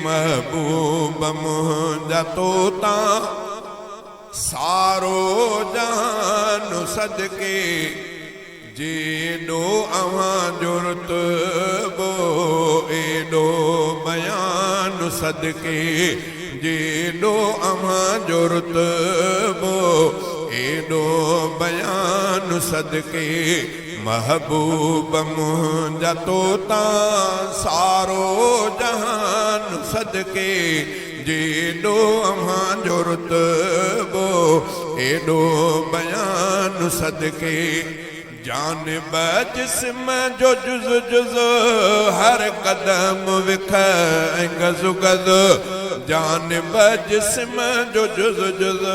महबूब मुंहिंजा तोता सारो जहान सदके जेॾो अव्हांजो रुतबो एॾो बयान सदके जेॾो अव्हांजो रुतबो एॾो बयान सदके महबूब मुंहिंजा तोता सारो जहान सदके जेॾो अव्हांजो रुतबो एॾो बयान सदके जानिब जिस्म जो जुज़ जुज़ हर कदम विख ऐं गज़ गज़ जानिब जिस्म जो जुज़ जुज़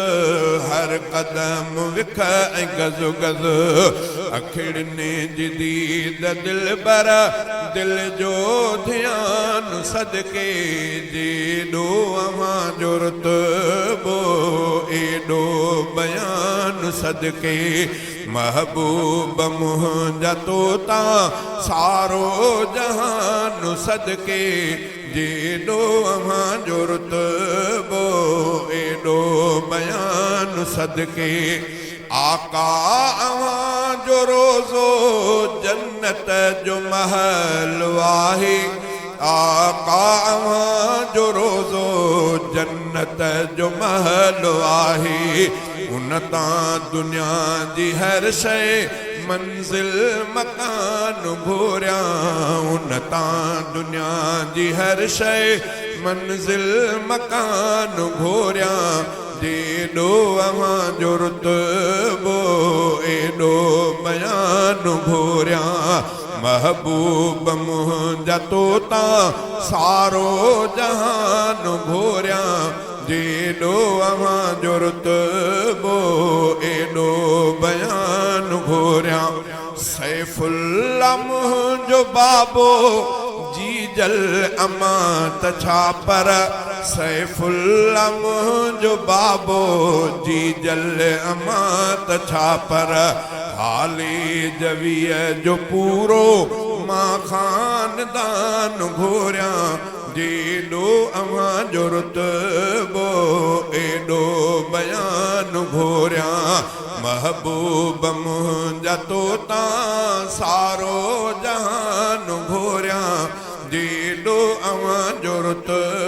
हर कदम विख ऐं गज़ गज़ अखिड़ने जी दीद दिल बर दिल जो ध्यान सदके जेॾो अव्हांजो रुतबो एॾो बयान सदके महबूब मुंहिंजा तोता सारो जहान सदके जेॾो अव्हांजो रुतबो एॾो बयान सदके आका अव्हांजो रोज़ो जन्नत जो महल आहे आका अव्हांजो रोज़ो जन्नत जो महल आहे उन तां दुनिया जी हर शइ मंज़िल मकान घोरियां उन तां दुनिया जी हर शइ मंज़िल मकान घोरियां जेॾो अव्हांजो रुतबो एॾो बयान घोरियां महबूब मुंहिंजा तोता सारो जहान घोरियां जेॾो अव्हांजो रुतबो एॾो बयान घोरियां सैफुल्लाह मुंहिंजो बाबो जीजल अमात छा पर सैफुल्लाह मुंहिंजो बाबो जीजल अमात छा पर हाली जवीअ जो पूरो मां खानदान घोरियां जेॾो अव्हांजो रुतबो एॾो बयान घोरियां महबूब मुंहिंजा तोता सारो जहान घोरियां जेॾो अव्हांजो रुतबो